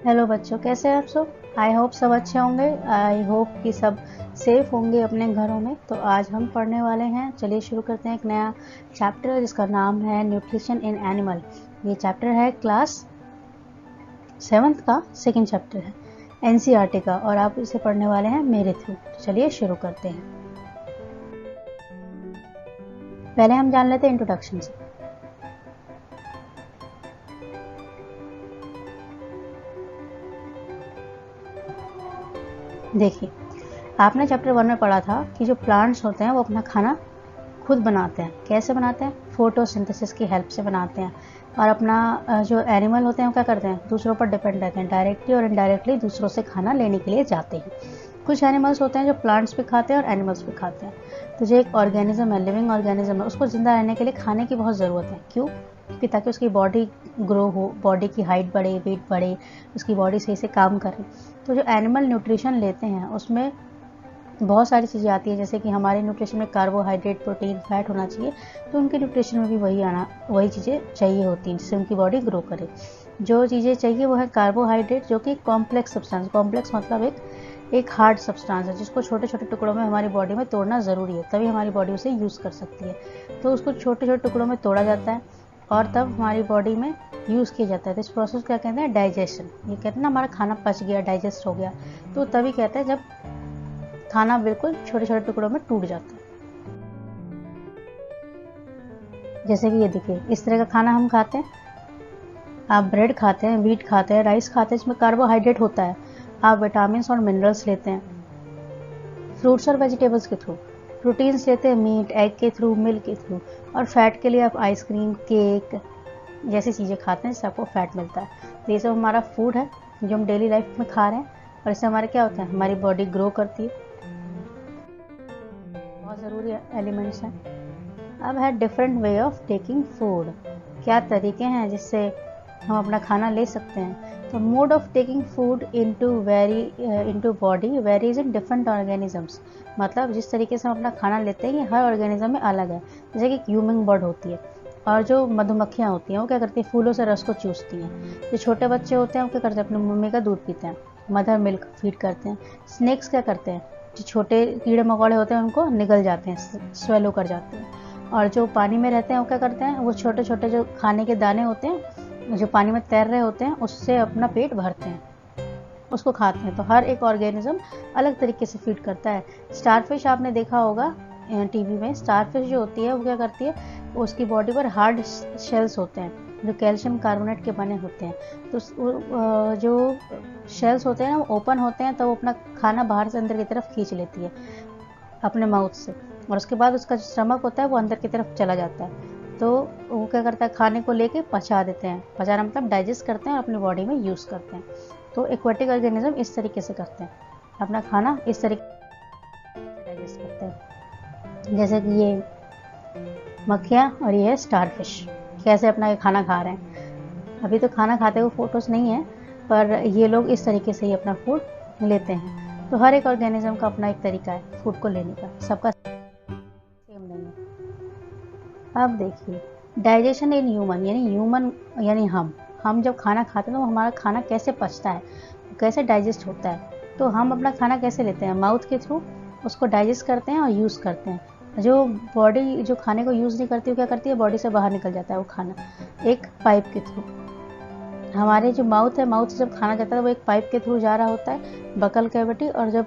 Hello बच्चों, कैसे हैं आप सब। आई होप सब अच्छे होंगे। आई होप कि सब सेफ होंगे अपने घरों में। तो आज हम पढ़ने वाले हैं, चलिए शुरू करते हैं एक नया चैप्टर जिसका नाम है न्यूट्रिशन इन एनिमल। ये चैप्टर है क्लास 7th का सेकंड चैप्टर है एनसीईआरटी का, और आप इसे पढ़ने वाले हैं मेरे थ्रू। चलिए शुरू करते हैं। पहले हम जान लेते हैं इंट्रोडक्शन से। देखिए, आपने चैप्टर 1 में पढ़ा था कि जो प्लांट्स होते हैं वो अपना खाना खुद बनाते हैं। कैसे बनाते हैं? फोटोसिंथेसिस की हेल्प से बनाते हैं। और अपना जो एनिमल होते हैं वो क्या करते हैं? दूसरों पर डिपेंड रहते हैं, डायरेक्टली और इनडायरेक्टली दूसरों से खाना लेने के लिए जाते हैं। कुछ एनिमल्स होते हैं जो प्लांट्स भी खाते हैं और एनिमल्स भी खाते हैं। तो जो एक ऑर्गेनिज्म है, लिविंग ऑर्गेनिज्म है, उसको जिंदा रहने के लिए खाने की बहुत ज़रूरत है। क्यों? कि ताकि उसकी बॉडी ग्रो हो, बॉडी की हाइट बढ़े, वेट बढ़े, उसकी बॉडी सही से काम करे। तो जो एनिमल न्यूट्रिशन लेते हैं उसमें बहुत सारी चीज़ें आती है, जैसे कि हमारे न्यूट्रिशन में कार्बोहाइड्रेट, प्रोटीन, फैट होना चाहिए। तो उनके न्यूट्रिशन में भी वही चीज़ें चाहिए होती हैं जिससे उनकी बॉडी ग्रो करे। जो चीज़ें चाहिए वो है कार्बोहाइड्रेट, जो कि कॉम्प्लेक्स सब्सटेंस, कॉम्प्लेक्स मतलब एक हार्ड सब्सटेंस है जिसको छोटे छोटे टुकड़ों में हमारी बॉडी में तोड़ना ज़रूरी है, तभी हमारी बॉडी उसे यूज़ कर सकती है। तो उसको छोटे छोटे टुकड़ों में तोड़ा जाता है और तब हमारी बॉडी में यूज़ किया जाता है। तो इस प्रोसेस क्या कहते हैं? डाइजेशन। ये कहते हैं ना, हमारा खाना पच गया, डाइजेस्ट हो गया। तो तभी कहते हैं जब खाना बिल्कुल छोटे छोटे टुकड़ों में टूट जाता है। जैसे कि ये देखिए, इस तरह का खाना हम खाते हैं। आप ब्रेड खाते हैं, व्हीट खाते हैं, राइस खाते हैं, इसमें कार्बोहाइड्रेट होता है। आप विटामिन और मिनरल्स लेते हैं फ्रूट्स और वेजिटेबल्स के थ्रू। प्रोटीन्स लेते हैं मीट, एग के थ्रू, मिल्क के थ्रू। और फैट के लिए आप आइसक्रीम, केक जैसी चीज़ें खाते हैं जिससे आपको फैट मिलता है। तो ये सब हमारा फूड है जो हम डेली लाइफ में खा रहे हैं, और इससे हमारे क्या होता है? हमारी बॉडी ग्रो करती है। बहुत ज़रूरी एलिमेंट्स हैं। अब है different way of taking food. क्या तरीके हैं जिससे हम अपना खाना ले सकते हैं? तो mode of taking food into body varies in different organisms. मतलब जिस तरीके से हम अपना खाना लेते हैं ये हर ऑर्गेनिज्म में अलग है। जैसे कि ह्यूमन बर्ड होती है, और जो मधुमक्खियाँ होती हैं वो क्या करती हैं? फूलों से रस को चूसती हैं। जो छोटे बच्चे होते हैं वो क्या करते हैं? अपनी मम्मी का दूध पीते हैं, मदर मिल्क फीड करते हैं। स्नेक्स क्या करते हैं? जो छोटे कीड़े मकोड़े होते हैं उनको निगल जाते हैं, स्वेलो कर जाते हैं। और जो पानी में रहते हैं वो क्या करते हैं? वो छोटे छोटे जो खाने के दाने होते हैं जो पानी में तैर रहे होते हैं उससे अपना पेट भरते हैं, उसको खाते हैं। तो हर एक ऑर्गेनिज्म अलग तरीके से फीड करता है। स्टारफिश आपने देखा होगा टीवी में। स्टारफिश जो होती है वो क्या करती है? उसकी बॉडी पर हार्ड शेल्स होते हैं जो कैल्शियम कार्बोनेट के बने होते हैं। तो जो शेल्स होते हैं ना वो ओपन होते हैं, तो वो अपना खाना बाहर से अंदर की तरफ खींच लेती है अपने माउथ से, और उसके बाद उसका जो स्टमक होता है वो अंदर की तरफ चला जाता है। तो वो क्या करता है? खाने को लेके पचा देते हैं। पचाना मतलब डाइजेस्ट करते हैं और अपनी बॉडी में यूज़ करते हैं। तो एक्वाटिक ऑर्गेनिज्म इस तरीके से करते हैं, अपना खाना इस तरीके से डाइजेस्ट करते हैं। जैसे कि ये मक्खियाँ और ये है स्टारफिश, कैसे अपना ये खाना खा रहे हैं। अभी तो खाना खाते हुए फोटोज़ नहीं है, पर ये लोग इस तरीके से ही अपना फूड लेते हैं। तो हर एक ऑर्गेनिज्म का अपना एक तरीका है फूड को लेने का, सबका सेम नहीं है। अब देखिए, डाइजेशन इन ह्यूमन यानी हम जब खाना खाते हैं तो हमारा खाना कैसे पचता है, कैसे डाइजेस्ट होता है। तो हम अपना खाना कैसे लेते हैं? माउथ के थ्रू उसको डाइजेस्ट करते हैं और यूज़ करते हैं। जो बॉडी जो खाने को यूज़ नहीं करती वो क्या करती है? बॉडी से बाहर निकल जाता है वो खाना एक पाइप के थ्रू। हमारे जो माउथ है, माउथ से जब खाना जाता है वो एक पाइप के थ्रू जा रहा होता है बकल कैविटी, और जब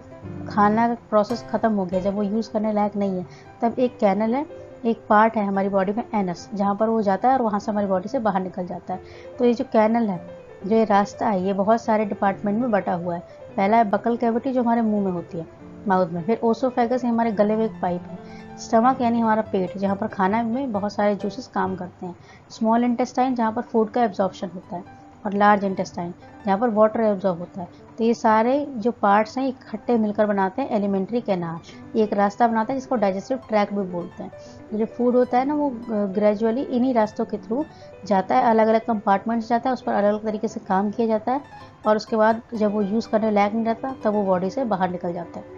खाना का प्रोसेस ख़त्म हो गया, जब वो यूज़ करने लायक नहीं है, तब एक कैनल है, एक पार्ट है हमारी बॉडी में एनस, जहाँ पर वो जाता है और वहाँ से हमारी बॉडी से बाहर निकल जाता है। तो ये जो कैनल है, जो ये रास्ता है, ये बहुत सारे डिपार्टमेंट में बटा हुआ है। पहला है बकल कैविटी जो हमारे मुंह में होती है, माउथ में। फिर ओसोफेगस हमारे गले में एक पाइप है। स्टमक यानी हमारा पेट, जहाँ पर खाना में बहुत सारे जूसेस काम करते हैं। स्मॉल इंटेस्टाइन जहाँ पर फूड का एब्जॉर्प्शन होता है, और लार्ज इंटेस्टाइन जहाँ पर वाटर एब्जॉर्ब होता है। तो ये सारे जो पार्ट्स हैं इकट्ठे मिलकर बनाते हैं एलिमेंट्री कैनाल। ये एक रास्ता बनाता है जिसको डाइजेस्टिव ट्रैक भी बोलते हैं। तो जो फूड होता है ना वो ग्रेजुअली इन्हीं रास्तों के थ्रू जाता है, अलग अलग कंपार्टमेंट्स जाता है, उस पर अलग अलग तरीके से काम किया जाता है, और उसके बाद जब वो यूज़ करने लायक नहीं रहता तब वो बॉडी से बाहर निकल जाता है।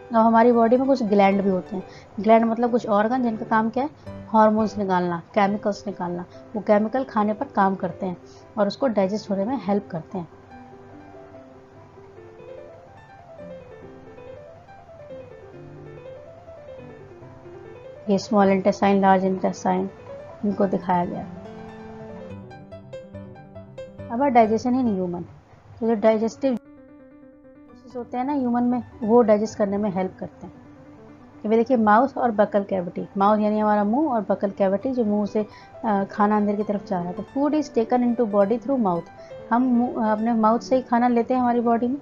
और हमारी बॉडी में कुछ ग्लैंड भी होते हैं। ग्लैंड मतलब कुछ ऑर्गन जिनका काम क्या है? हार्मोन्स निकालना, केमिकल्स निकालना। वो केमिकल खाने पर काम करते हैं और उसको डाइजेस्ट होने में हेल्प करते हैं। ये स्मॉल इंटेस्टाइन, लार्ज इंटेस्टाइन, इनको दिखाया गया। अब डाइजेशन इन ह्यूमन, तो जो डाइजेस्टिव होते हैं ना ह्यूमन में, वो डाइजेस्ट करने में हेल्प करते हैं। ये देखिए माउथ और बकल कैविटी, माउथ यानी हमारा मुंह और बकल कैविटी जो मुंह से खाना अंदर की तरफ जा रहा है। तो food is taken into body through mouth, हम अपने माउथ से ही खाना लेते हैं हमारी बॉडी में,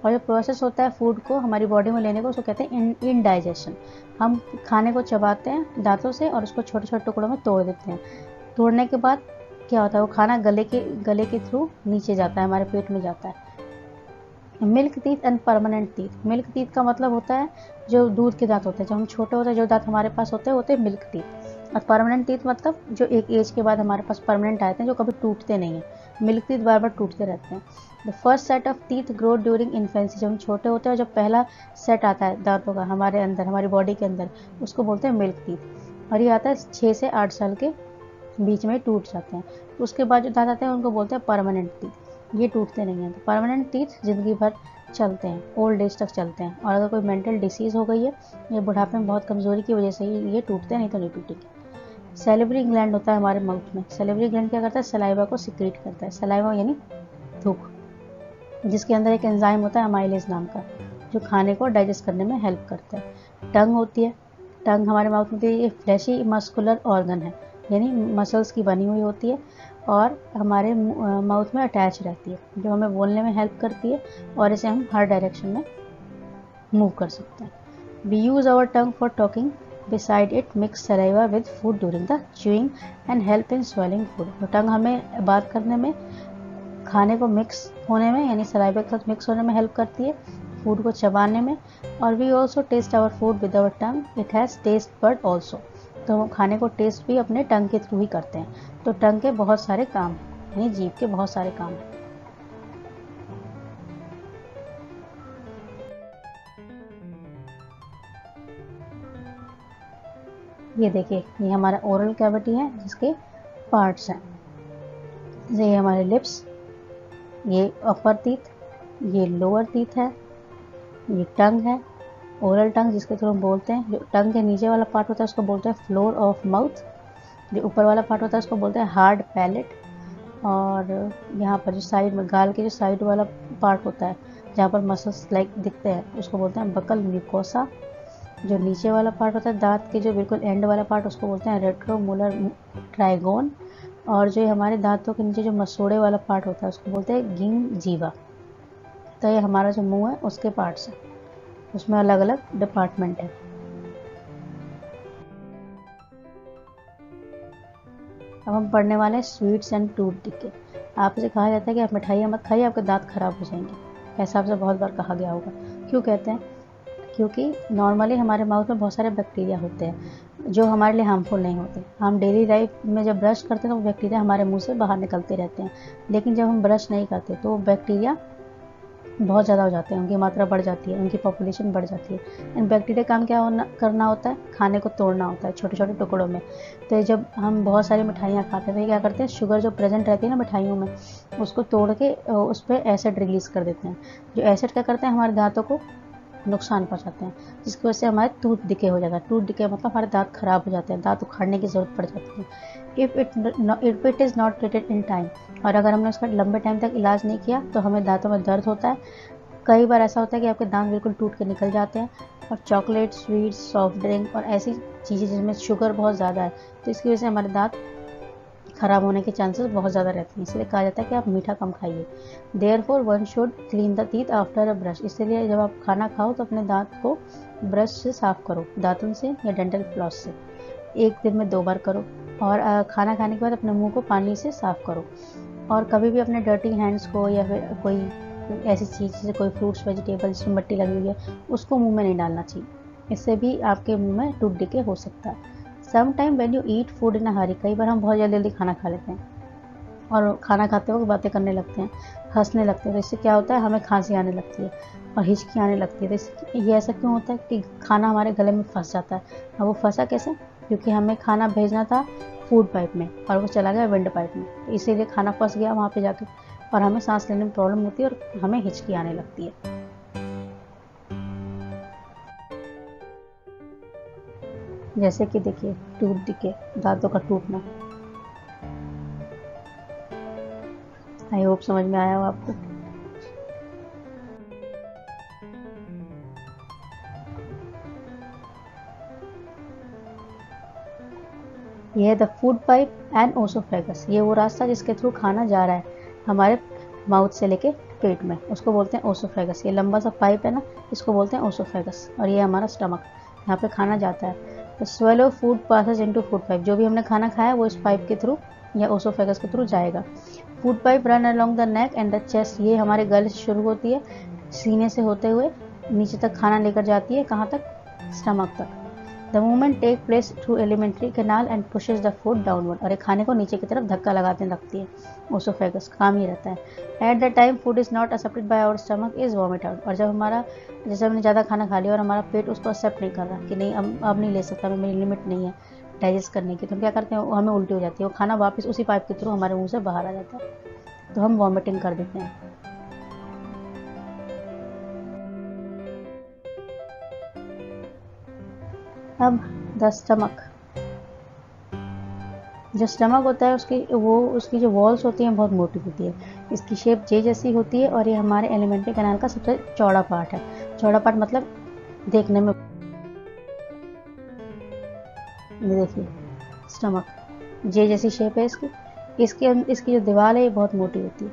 और जो प्रोसेस होता है फूड को हमारी बॉडी में लेने को उसको कहते हैं इनडाइजेशन। हम खाने को चबाते हैं दांतों से और उसको छोटे छोटे टुकड़ों में तोड़ देते हैं। तोड़ने के बाद क्या होता है, वो खाना गले के थ्रू नीचे जाता है, हमारे पेट में जाता है। Milk teeth and permanent teeth, milk teeth का मतलब होता है जो दूध के दांत होते हैं, जब हम छोटे होते हैं जो दांत हमारे पास होते हैं मिल्क टीथ। और परमानेंट टीथ मतलब जो एक एज के बाद हमारे पास परमानेंट आते हैं, जो कभी टूटते नहीं हैं। मिल्क टीथ बार बार टूटते रहते हैं। The first set of teeth grow during infancy, जब हम छोटे होते हैं जब पहला सेट आता है दांतों का हमारे अंदर, हमारी बॉडी के अंदर, उसको बोलते हैं मिल्क टीथ। और ये आता है 6 से 8 साल के बीच में टूट जाते हैं। उसके बाद जो दांत आते हैं उनको बोलते हैं परमानेंट टीथ, ये टूटते नहीं हैं। तो परमानेंट टीथ जिंदगी भर चलते हैं, ओल्ड एज तक चलते हैं। और अगर कोई मेंटल डिसीज़ हो गई है या बुढ़ापे में बहुत कमज़ोरी की वजह से ही ये टूटते हैं, नहीं तो नहीं टूटेंगे। सैलिवरी ग्लैंड होता है हमारे माउथ में, सैलिवरी ग्लैंड क्या करता है, सलाइवा को सिक्रीट करता है। सलाइवा यानी थूक, जिसके अंदर एक एंजाइम होता है अमाइलेज नाम का, जो खाने को डाइजेस्ट करने में हेल्प करता है। टंग होती है, टंग हमारे माउथ में ये फ्लैशी मस्कुलर ऑर्गन है, यानी मसल्स की बनी हुई होती है और हमारे माउथ में अटैच रहती है, जो हमें बोलने में हेल्प करती है और इसे हम हर डायरेक्शन में मूव कर सकते हैं। We use our tongue for talking, beside it mix saliva with food during the chewing and help in swelling food. तो टंग हमें बात करने में, खाने को मिक्स होने में यानी सलाइवा के साथ मिक्स होने में हेल्प करती है, फूड को चबाने में। और we also taste our food with our tongue, it has taste bud also. तो हम खाने को टेस्ट भी अपने टंग के थ्रू ही करते हैं। तो टंग के बहुत सारे काम हैं, यानी जीभ के बहुत सारे काम हैं। ये देखिए, ये हमारा ओरल कैविटी है जिसके पार्ट्स हैं। ये हमारे लिप्स, ये अपर टीथ, ये लोअर टीथ है, ये टंग है, ओरल टंग जिसके थ्रू हम बोलते हैं। जो टंग के नीचे वाला पार्ट होता है उसको बोलते हैं फ्लोर ऑफ माउथ, जो ऊपर वाला पार्ट होता है उसको बोलते हैं हार्ड पैलेट। और यहाँ पर जो साइड में गाल के जो साइड वाला पार्ट होता है जहाँ पर मसल्स लाइक दिखते हैं उसको बोलते हैं बकल म्यूकोसा। जो नीचे वाला पार्ट होता है दांत के जो बिल्कुल एंड वाला पार्ट उसको बोलते हैं रेट्रोमोलर ट्राइगोन। और जो हमारे दांतों के नीचे जो मसूड़े वाला पार्ट होता है उसको बोलते हैं गिंजीवा। तो ये हमारा जो मुंह है उसके पार्ट्स हैं, उसमें अलग अलग डिपार्टमेंट है। अब हम पढ़ने वाले हैं स्वीट्स एंड टूथ डिके। आपसे कहा जाता है कि आप मिठाइयाँ मत खाइए, आपके दांत खराब हो जाएंगे। ऐसा आपसे बहुत बार कहा गया होगा। क्यों कहते हैं? क्योंकि नॉर्मली हमारे माउथ में बहुत सारे बैक्टीरिया होते हैं जो हमारे लिए हार्मफुल नहीं होते। हम डेली लाइफ में जब ब्रश करते हैं तो वो बैक्टीरिया हमारे मुंह से बाहर निकलते रहते हैं, लेकिन जब हम ब्रश नहीं करते तो वो बैक्टीरिया बहुत ज़्यादा हो जाते हैं, उनकी मात्रा बढ़ जाती है, उनकी पॉपुलेशन बढ़ जाती है। इन बैक्टीरिया काम क्या करना होता है, खाने को तोड़ना होता है छोटे छोटे टुकड़ों में। तो जब हम बहुत सारी मिठाइयाँ खाते हैं तो क्या करते हैं, शुगर जो प्रेजेंट रहती है ना मिठाइयों में, उसको तोड़ के उस पर एसिड रिलीज़ कर देते हैं। जो एसिड क्या करते हैं, हमारे दांतों को नुकसान पहुंचाते हैं, जिसकी वजह से हमारे टूथ डिके हो जाता है। टूथ डिके मतलब हमारे दांत खराब हो जाते हैं, दांत उखाड़ने की ज़रूरत पड़ जाती है if it is not treated in time. और अगर हमने उसका लंबे टाइम तक इलाज नहीं किया तो हमें दांतों में दर्द होता है। कई बार ऐसा होता है कि आपके दांत बिल्कुल टूट के निकल जाते हैं। और चॉकलेट, स्वीट्स, सॉफ्ट ड्रिंक और ऐसी चीज़ें जिसमें शुगर बहुत ज़्यादा है, तो इसकी वजह से हमारे दांत खराब होने के चांसेस बहुत ज़्यादा रहते हैं। इसलिए कहा जाता है कि आप मीठा कम खाइए। Therefore one should clean the teeth after a brush, इसलिए जब आप खाना खाओ तो अपने दांत को ब्रश से साफ़ करो, दातुन से या डेंटल फ्लॉस से। एक दिन में 2 बार करो। और खाना खाने के बाद अपने मुंह को पानी से साफ़ करो। और कभी भी अपने डर्टी हैंड्स को या फिर कोई ऐसी चीज़ जैसे कोई फ्रूट्स, वेजिटेबल जिसमें मिट्टी लगी हुई है उसको मुंह में नहीं डालना चाहिए, इससे भी आपके मुंह में टूथ डिके हो सकता है। Some time when you eat food in a hurry, कई बार हम बहुत जल्दी जल्दी खाना खा लेते हैं और खाना खाते वक्त बातें करने लगते हैं, हंसने लगते हैं। तो इससे क्या होता है, हमें खांसी आने लगती है और हिचकी आने लगती है। तो ये ऐसा क्यों होता है कि खाना हमारे गले में फंस जाता है। अब वो फंसा कैसे? क्योंकि हमें खाना भेजना था फूड पाइप में और वो चला गया विंड पाइप में, तो इसीलिए खाना फंस गया वहाँ पे जाकर और हमें सांस लेने में प्रॉब्लम होती है और हमें हिचकी आने लगती है। जैसे कि देखिए टूथ दिखे, दांतों का टूटना। आई होप समझ में आया हो आपको। ये है the food pipe and oesophagus. ये वो रास्ता जिसके थ्रू खाना जा रहा है हमारे माउथ से लेके पेट में, उसको बोलते हैं ओसोफेगस। ये लंबा सा पाइप है ना, इसको बोलते हैं ओसोफेगस। और ये हमारा स्टमक, यहाँ पे खाना जाता है। तो swallow food passes into food pipe. जो भी हमने खाना खाया वो इस पाइप के थ्रू या ओसोफेगस के थ्रू जाएगा। Food pipe run along the neck and the chest. ये हमारे गले से शुरू होती है, सीने से होते हुए नीचे तक खाना लेकर जाती है। कहाँ तक? स्टमक तक। The movement take place through alimentary canal and pushes the food downward. और ये खाने को नीचे की तरफ धक्का लगाते रखती है। ओसोफेगस काम ही रहता है। At the time food is not accepted by our stomach is vomit out. और जब हमारा, जैसे हमने ज़्यादा खाना खा लिया और हमारा पेट उसको एक्सेप्ट नहीं कर रहा कि नहीं अब नहीं ले सकता मैं, मेरी लिमिट नहीं है डाइजेस्ट करने की, तो हम क्या करते हैं, हमें उल्टी हो जाती है, वो खाना वापस उसी पाइप के थ्रू हमारे मुंह से बाहर आ जाता है, तो हम वॉमिटिंग कर देते हैं। अब द स्टमक, जो स्टमक होता है उसकी जो वॉल्स होती हैं बहुत मोटी होती है। इसकी शेप जे जैसी होती है और ये हमारे एलिमेंट्री कैनाल का सबसे चौड़ा पार्ट है। चौड़ा पार्ट मतलब देखने में, देखिए स्टमक जे जैसी शेप है इसकी। इसकी जो दीवार है ये बहुत मोटी होती है।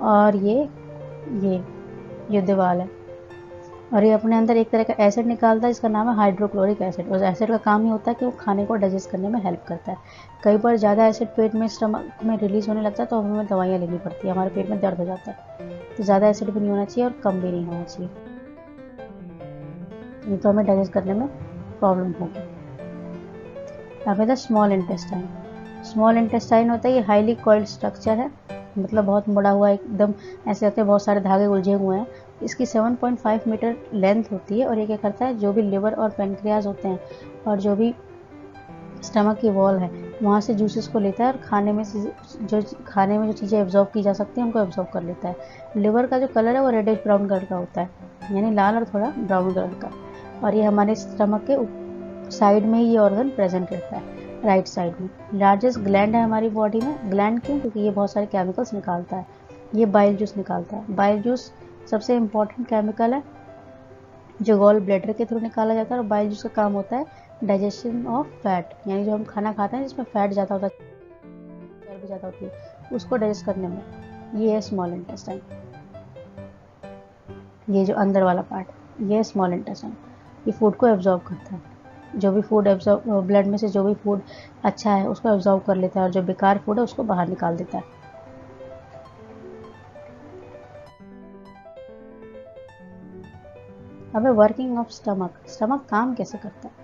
और ये जो दीवार है, और ये अपने अंदर एक तरह का एसिड निकालता है, इसका नाम है हाइड्रोक्लोरिक एसिड। और एसिड का काम ही होता है कि वो खाने को डाइजेस्ट करने में हेल्प करता है। कई बार ज़्यादा एसिड पेट में, स्टमक में रिलीज होने लगता है तो हमें दवाइयाँ लेनी पड़ती है, हमारे पेट में दर्द हो जाता है। तो ज़्यादा एसिड भी नहीं होना चाहिए और कम भी नहीं होना चाहिए, नहीं तो हमें डाइजेस्ट करने में प्रॉब्लम होगी। अब है the small intestine. Small intestine होता है, ये हाईली कॉइल्ड स्ट्रक्चर है, मतलब बहुत मुड़ा हुआ, एकदम ऐसे होते हैं, बहुत सारे धागे उलझे हुए हैं। इसकी 7.5 मीटर लेंथ होती है। और ये क्या करता है, जो भी लिवर और पेनक्रियाज होते हैं और जो भी स्टमक की वॉल है वहाँ से जूसेस को लेता है और खाने में जो चीज़ें एब्जॉर्ब की जा सकती हैं उनको एब्जॉर्ब कर लेता है। लिवर का जो कलर है वो रेडिश ब्राउन कलर का होता है, यानी लाल और थोड़ा ब्राउन कलर का। और ये हमारे स्टमक के साइड में ही ये ऑर्गन प्रेजेंट रहता है, राइट साइड में। लार्जेस्ट ग्लैंड है हमारी बॉडी में। ग्लैंड क्यों? क्योंकि ये बहुत सारे केमिकल्स निकालता है। ये बाइल जूस निकालता है। बाइल जूस सबसे इम्पॉर्टेंट केमिकल है जो गॉल ब्लैडर के थ्रू निकाला जाता है। और बाइल जूस का काम होता है डाइजेशन ऑफ फैट, यानी जो हम खाना खाते हैं जिसमें फैट ज़्यादा होता है, चर्बी ज़्यादा होती है, उसको डाइजेस्ट करने में। ये है स्मॉल इंटेस्टाइन, ये जो अंदर वाला पार्ट, ये है स्मॉल इंटेस्टाइन। ये फूड को एब्जॉर्ब करता है। जो भी फूड ब्लड में से जो भी फूड अच्छा है उसको एब्जॉर्ब कर लेता है, और जो बेकार फूड है उसको बाहर निकाल देता है। अब है वर्किंग ऑफ स्टमक। स्टमक काम कैसे करता है?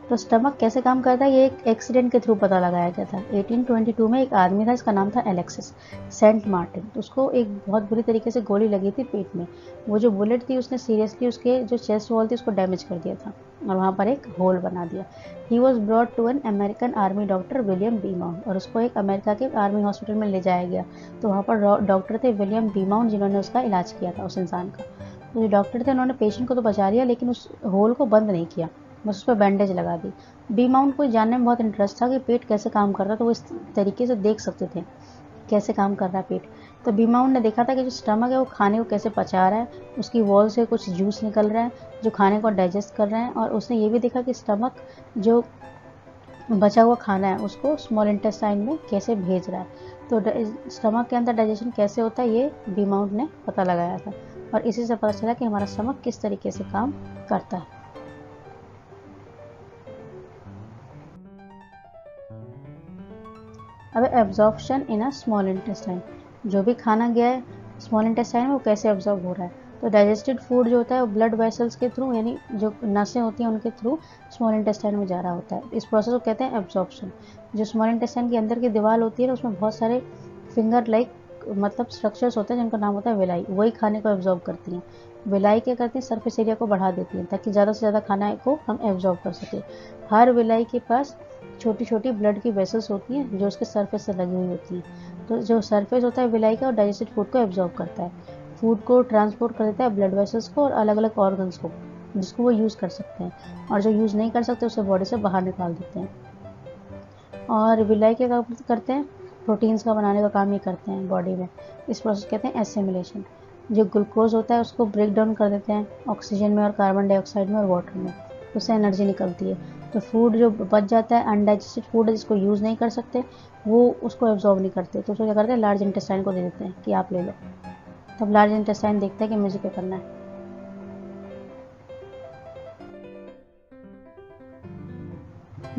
तो स्टमक कैसे काम करता है ये एक एक्सीडेंट के थ्रू पता लगाया गया था। 1822 में एक आदमी था, इसका नाम था एलेक्सिस सेंट मार्टिन। तो उसको एक बहुत बुरी तरीके से गोली लगी थी पेट में। वो जो बुलेट थी उसने सीरियसली उसके जो चेस्ट वॉल थी उसको डैमेज कर दिया था और वहाँ पर एक होल बना दिया। He was brought to an American army doctor William Beaumont. और उसको एक अमेरिका के आर्मी हॉस्पिटल में ले जाया गया। तो वहाँ पर डॉक्टर थे विलियम बी माउंट, जिन्होंने उसका इलाज किया था उस इंसान का। तो जो डॉक्टर थे उन्होंने पेशेंट को तो बचा लिया, लेकिन उस होल को बंद नहीं किया, बस उस पर बैंडेज लगा दी। बी माउंट को जानने में बहुत इंटरेस्ट था कि पेट कैसे काम कर रहा है, तो वो इस तरीके से देख सकते थे कैसे काम कर रहा है पेट। तो बी माउंट ने देखा था कि जो स्टमक है वो खाने को कैसे पचा रहा है, उसकी वॉल से कुछ जूस निकल रहा है जो खाने को डाइजेस्ट कर रहे हैं। और उसने ये भी देखा कि स्टमक जो बचा हुआ खाना है उसको स्मॉल इंटेस्टाइन में कैसे भेज रहा है। तो स्टमक के अंदर डाइजेशन कैसे होता है ये बी माउंट ने पता लगाया था, और इसी से पता चला कि हमारा स्टमक किस तरीके से काम करता है। अब absorption in a small intestine. जो भी खाना गया है स्मॉल इंटेस्टाइन में वो कैसे एब्जॉर्ब हो रहा है। तो डाइजेस्टेड फूड जो होता है वो ब्लड वेसल्स के थ्रू, यानी जो नसें होती हैं उनके थ्रू स्मॉल इंटेस्टाइन में जा रहा होता है। इस प्रोसेस को कहते हैं एब्जॉर्प्शन। जो स्मॉल इंटेस्टाइन के अंदर की दीवार होती है ना उसमें बहुत सारे फिंगर लाइक मतलब स्ट्रक्चर्स होते हैं जिनका नाम होता है विलाई, वही खाने को एब्जॉर्ब करती हैं। विलाई क्या करती हैं, सरफेस एरिया को बढ़ा देती हैं ताकि ज़्यादा से ज़्यादा खाना को हम एब्जॉर्ब कर सकें। हर विलाई के पास छोटी छोटी ब्लड की वेसल्स होती हैं जो उसके सरफेस से लगी हुई होती हैं। तो जो सरफेस होता है विलाई का, और डाइजेस्टेड फूड को एब्जॉर्ब करता है, फूड को ट्रांसपोर्ट कर देता है ब्लड वेसल्स को और अलग अलग ऑर्गन्स को। जिसको वो यूज़ कर सकते हैं, और जो यूज़ नहीं कर सकते उसे बॉडी से बाहर निकाल देते हैं। और विलाई क्या करते हैं, प्रोटीन्स का बनाने का काम ये करते हैं बॉडी में। इस प्रोसेस कहते हैं एसिमिलेशन। जो ग्लूकोज होता है उसको ब्रेक डाउन कर देते हैं ऑक्सीजन में और कार्बन डाइऑक्साइड में और वाटर में, उससे एनर्जी निकलती है। तो फूड जो बच जाता है, अनडाइजेस्टेड फूड है जिसको यूज़ नहीं कर सकते, वो उसको एब्जॉर्ब नहीं करते, तो उसको क्या करते हैं, लार्ज इंटेस्टाइन को दे देते हैं कि आप ले लो। तब लार्ज इंटेस्टाइन देखता है कि मुझे क्या करना है।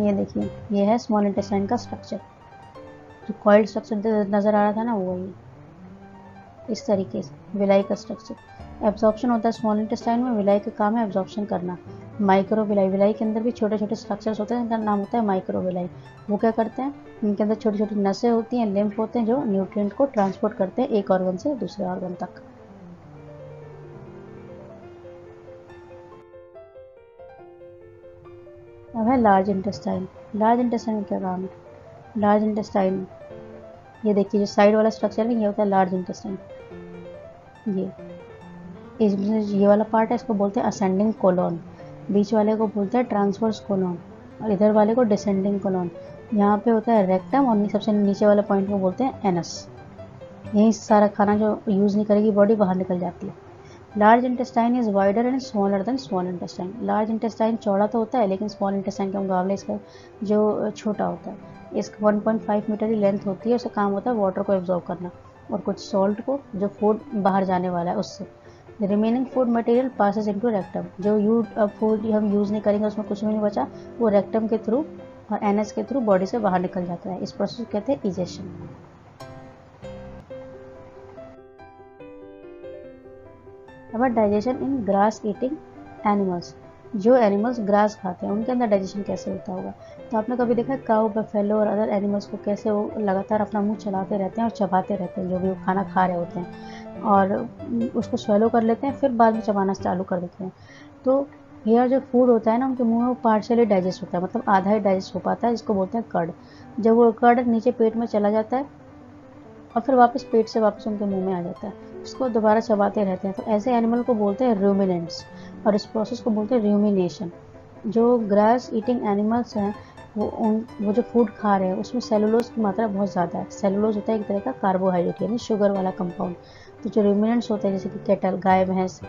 ये देखिए, ये है स्मॉल इंटेस्टाइन का स्ट्रक्चर। जो कॉइल्ड स्ट्रक्चर नज़र आ रहा था ना, वो ही इस तरीके से विलाई का स्ट्रक्चर। एब्जॉर्प्शन होता है स्मॉल इंटेस्टाइन में, विलाई का काम है एब्जॉर्प्शन करना। माइक्रो विलाई, विलाई के अंदर भी छोटे छोटे स्ट्रक्चर्स होते हैं जिनका नाम होता है माइक्रो विलाई। वो क्या करते हैं, इनके अंदर छोटी छोटी नसें होती हैं, लिम्फ होते हैं, जो न्यूट्रिएंट को ट्रांसपोर्ट करते हैं एक ऑर्गन से दूसरे ऑर्गन तक। अब है लार्ज इंटेस्टाइन। लार्ज इंटेस्टाइन में क्या काम है, लार्ज इंटेस्टाइन, ये देखिए जो साइड वाला स्ट्रक्चर है ये होता है लार्ज इंटेस्टाइन। ये इसमें ये वाला पार्ट है, इसको बोलते हैं असेंडिंग कोलोन, बीच वाले को बोलते हैं ट्रांसवर्स कोलोन, और इधर वाले को डिसेंडिंग कोलोन। यहाँ पे होता है रेक्टम, और सबसे नीचे वाले पॉइंट को बोलते हैं एनस। यही सारा खाना जो यूज़ नहीं करेगी बॉडी बाहर निकल जाती है। Large intestine is wider and smaller than small intestine. Large intestine चौड़ा तो होता है, लेकिन स्मॉल इंटेस्टाइन के मुकाबले इसका जो छोटा होता है। इसका 1.5 मीटर की लेंथ होती है, उसका काम होता है वाटर को एब्जॉर्ब करना और कुछ सॉल्ट को, जो फूड बाहर जाने वाला है उससे। The remaining food material passes into rectum. जो फूड हम यूज़ नहीं करेंगे उसमें कुछ भी नहीं बचा, वो रेक्टम के थ्रू और एनएस के थ्रू बॉडी से बाहर निकल जाता है। इस प्रोसेस को कहते हैं इजेशन। अब डाइजेशन इन ग्रास ईटिंग एनिमल्स। जो एनिमल्स ग्रास खाते हैं उनके अंदर डाइजेशन कैसे होता होगा। तो आपने कभी देखा काऊ, बफेलो और अदर एनिमल्स को कैसे वो लगातार अपना मुंह चलाते रहते हैं और चबाते रहते हैं जो भी वो खाना खा रहे होते हैं, और उसको स्वेलो कर लेते हैं, फिर बाद में चबाना चालू कर देते हैं। तो हेयर जो फूड होता है ना उनके मुंह में, वो पार्शियली डाइजेस्ट होता है, मतलब आधा ही डाइजेस्ट हो पाता है, जिसको बोलते हैं कर्ड। जब वो कर्ड नीचे पेट में चला जाता है और फिर वापस पेट से वापस उनके मुंह में आ जाता है, उसको दोबारा चबाते रहते हैं। तो ऐसे एनिमल को बोलते हैं रूमिनेंट्स, और इस प्रोसेस को बोलते हैं रूमिनेशन। जो ग्रास ईटिंग एनिमल्स हैं वो जो फूड खा रहे हैं उसमें सेलुलोज की मात्रा बहुत ज़्यादा है। सेलुलोज होता है एक तरह का कार्बोहाइड्रेट यानी शुगर वाला कंपाउंड। तो जो रूमिनेंट्स होते हैं जैसे कि कैटल, गाय, भैंस,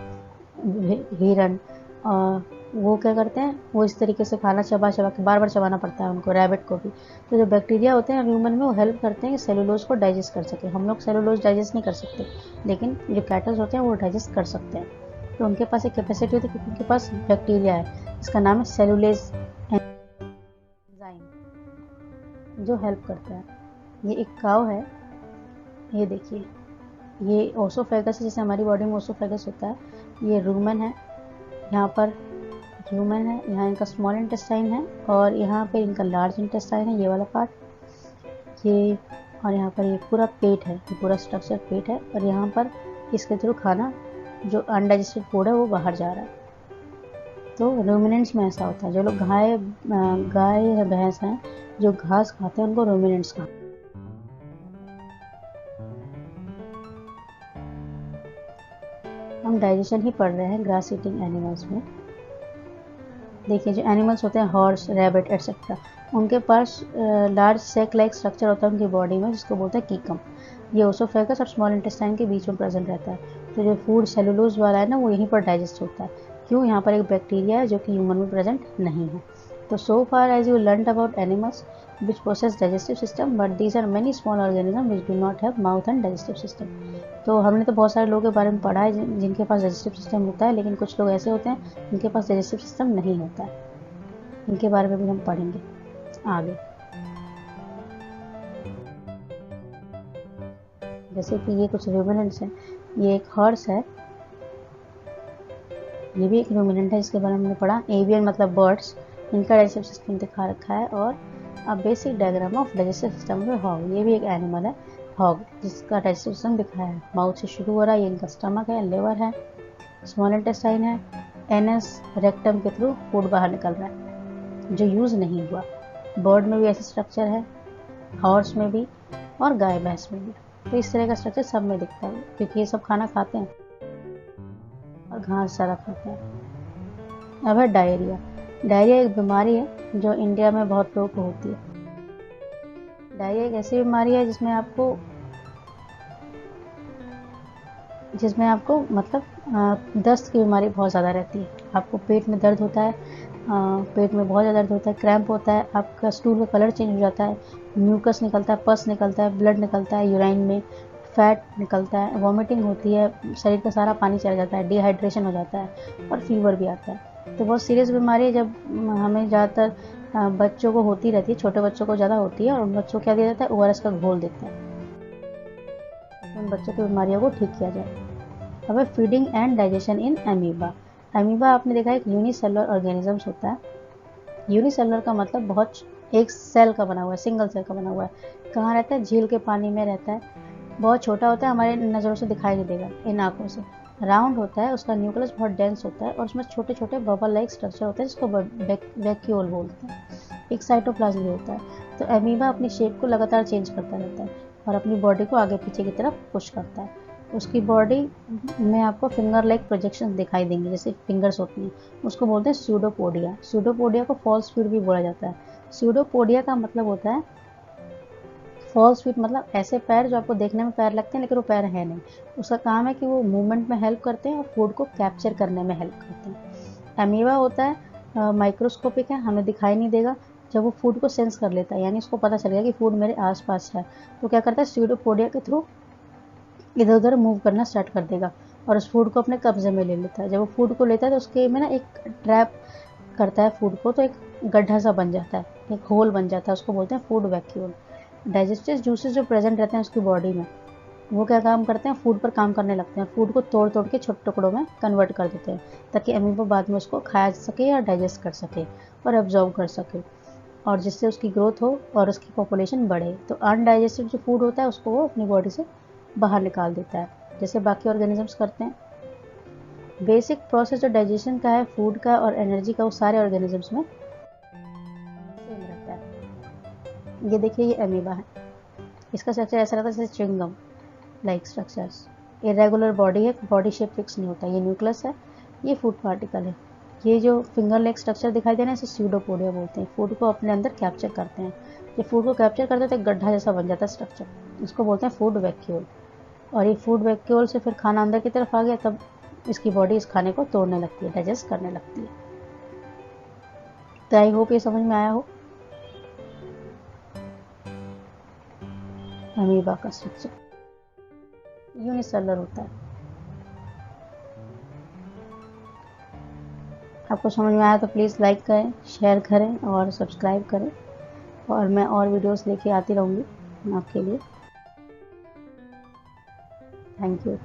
हिरन, वो क्या करते हैं, वो इस तरीके से खाना चबा चबा के, बार बार चबाना पड़ता है उनको, रैबिट को भी। तो जो बैक्टीरिया होते हैं ह्यूमन में, वो हेल्प करते हैं कि सेलुलोज को डाइजेस्ट कर सके। हम लोग सेलुलोज डाइजेस्ट नहीं कर सकते, लेकिन जो कैटल्स होते हैं वो डाइजेस्ट कर सकते हैं। तो उनके पास एक कैपेसिटी होती है क्योंकि उनके पास बैक्टीरिया है, इसका नाम है सेलुलेज एंजाइम, जो हेल्प करता है। ये एक काव है, ये देखिए, ये ओसोफेगस, जैसे हमारी बॉडी में ओसोफेगस होता है, ये रूमन है। यहाँ पर ह्यूमन है, यहाँ इनका स्मॉल इंटेस्टाइन है, और यहाँ पे इनका लार्ज इंटेस्टाइन है, ये वाला पार्ट ये, और यहाँ पर ये पूरा पेट है, ये पूरा स्ट्रक्चर पेट है, और यहाँ पर इसके थ्रू खाना जो अनडाइजेस्टेड फूड है वो बाहर जा रहा है। तो रूमिनेंट्स में ऐसा होता है। जो लोग गाय या भैंस हैं जो घास खाते हैं उनको रूमिनेंट्स खाते हैं। हम डाइजेशन ही पढ़ रहे हैं ग्रास ईटिंग एनिमल्स में। देखिए जो एनिमल्स होते हैं, हॉर्स, रैबिट एटसेट्रा, उनके पास लार्ज सेक लाइक स्ट्रक्चर होता है उनकी बॉडी में, जिसको बोलते हैं कीकम। ये ओसोफेगस और स्मॉल इंटेस्टाइन के बीच में प्रेजेंट रहता है। तो जो फूड सेलुलोज वाला है ना, वो यहीं पर डाइजेस्ट होता है। क्यों, यहाँ पर एक बैक्टीरिया है जो कि ह्यूमन में प्रेजेंट नहीं है। तो so far as you learn about animals which possess digestive system, but these are many small organisms which do not have mouth and digestive system. तो हमने तो बहुत सारे लोगों के बारे में पढ़ा है जिनके पास डाइजेस्टिव सिस्टम होता है, लेकिन कुछ लोग ऐसे होते हैं जिनके पास डाइजेस्टिव सिस्टम नहीं होता है। इनके बारे में भी हम पढ़ेंगे आगे। जैसे कि ये कुछ रूमिनेंट्स हैं, ये एक हॉर्स है, ये भी एक रूमिनेंट है, इसके बारे में हमने पढ़ा। एवियन मतलब बर्ड्स, इनका डाइजेस्टिव सिस्टम दिखा रखा है। और अब basic diagram of digestive system में हॉग, ये भी एक एनिमल है हॉग, जिसका डाइजेस्टिव सिस्टम दिखाया है। माउथ से शुरू हो रहा है, ये इनका स्टमक है, लिवर है, स्मॉल इंटेस्टाइन है, एनएस, रेक्टम के थ्रू फूड बाहर निकल रहा है जो यूज़ नहीं हुआ। बर्ड में भी ऐसा स्ट्रक्चर है, हॉर्स में भी, और गाय भैंस में भी। तो इस तरह का स्ट्रक्चर सब में दिखता है, क्योंकि ये सब खाना खाते हैं और घास ज़्यादा खाते हैं। अब है डायरिया। डायरिया एक बीमारी है जो इंडिया में बहुत लोगों को होती है। डायरिया एक ऐसी बीमारी है जिसमें आपको मतलब दस्त की बीमारी बहुत ज़्यादा रहती है। आपको पेट में दर्द होता है, पेट में बहुत ज़्यादा दर्द होता है, क्रैम्प होता है, आपका स्टूल का कलर चेंज हो जाता है, म्यूकस निकलता है, पस निकलता है, ब्लड निकलता है, यूराइन में फैट निकलता है, वॉमिटिंग होती है, शरीर का सारा पानी चला जाता है, डिहाइड्रेशन हो जाता है और फीवर भी आता है। तो बहुत सीरियस बीमारी है। जब हमें ज़्यादातर बच्चों को होती रहती है, छोटे बच्चों को ज़्यादा होती है, और उन बच्चों को क्या दिया जाता है, ORS का घोल देते हैं ताकि उन बच्चों की बीमारियों को ठीक किया जाए। अब feeding and digestion in amoeba. Amoeba आपने देखा एक यूनिसेलुलर ऑर्गेनिजम्स होता है। यूनिसेलुलर का मतलब बहुत एक सेल का बना हुआ है, सिंगल सेल का बना हुआ है। कहाँ रहता है? झील के पानी में रहता है। बहुत छोटा होता है, हमारे नज़रों से दिखाई नहीं देगा इन आँखों से। राउंड होता है, उसका न्यूक्लियस बहुत डेंस होता है और उसमें छोटे छोटे बबल लाइक स्ट्रक्चर होते हैं जिसको वैक्यूल बोलते हैं। एक साइटोप्लाज्म भी होता है। तो अमीबा अपनी शेप को लगातार चेंज करता रहता है और अपनी बॉडी को आगे पीछे की तरफ पुश करता है। उसकी बॉडी में आपको फिंगर लाइक प्रोजेक्शन दिखाई देंगे, जैसे फिंगर्स होती हैं। उसको बोलते हैं स्यूडोपोडिया। स्यूडोपोडिया को फॉल्स फीट भी बोला जाता है। स्यूडोपोडिया का मतलब होता है, फॉल्स फीट मतलब ऐसे पैर जो आपको देखने में पैर लगते हैं लेकिन वो पैर है नहीं। उसका काम है कि वो मूवमेंट में हेल्प करते हैं और फूड को कैप्चर करने में हेल्प करते हैं। अमीबा होता है माइक्रोस्कोपिक है, हमें दिखाई नहीं देगा। जब वो फूड को सेंस कर लेता है, यानी उसको पता चल गया कि फूड मेरे आसपास है, तो क्या करता है, स्यूडोपोडिया के थ्रू इधर उधर मूव करना स्टार्ट कर देगा और उस फूड को अपने कब्जे में ले लेता है। जब वो फूड को लेता है तो उसके में ना एक ट्रैप करता है फूड को, तो एक गड्ढा सा बन जाता है, एक होल बन जाता है, उसको बोलते हैं फूड वैक्यूल। डाइजेस्टिव जूसेस जो प्रेजेंट रहते हैं उसकी बॉडी में, वो क्या काम करते हैं, फूड पर काम करने लगते हैं। फूड को तोड़ तोड़ के छोटे टुकड़ों में कन्वर्ट कर देते हैं ताकि अमीबा बाद में उसको खाया जा सके या डाइजेस्ट कर सके और एब्जॉर्ब कर सके, और जिससे उसकी ग्रोथ हो और उसकी पॉपुलेशन बढ़े। तो अनडाइजेस्टेड जो फूड होता है उसको वो अपनी बॉडी से बाहर निकाल देता है, जैसे बाकी ऑर्गेनिजम्स करते हैं। बेसिक प्रोसेस जो डाइजेशन का है, फूड का और एनर्जी का, वो सारे ऑर्गेनिजम्स में सेम रहता है। ये देखिए, ये अमीबा है, इसका स्ट्रक्चर ऐसा रहता है जैसे chewing gum like structures. Irregular body है, बॉडी शेप फिक्स नहीं होता। ये न्यूक्लियस है, ये फूड पार्टिकल है। ये जो फिंगर लेग स्ट्रक्चर दिखाई दे रहा है इसे स्यूडोपोडिया बोलते हैं। फूड को अपने अंदर कैप्चर करते हैं। जब फूड को कैप्चर करते हैं तो एक गड्ढा जैसा बन जाता है स्ट्रक्चर, इसको बोलते हैं फूड वैक्यूल। और ये फूड वैक्यूल से फिर खाना अंदर की तरफ आ गया, तब इसकी बॉडी इस खाने को तोड़ने लगती है, डाइजेस्ट करने लगती है। तो आई होप ये समझ में आया हो अमीबा का स्ट्रक्चर। यूनिसेलुलर होता है। आपको समझ में आया तो प्लीज़ लाइक करें, शेयर करें और सब्सक्राइब करें, और मैं और वीडियोस लेके आती रहूँगी आपके लिए। Thank you.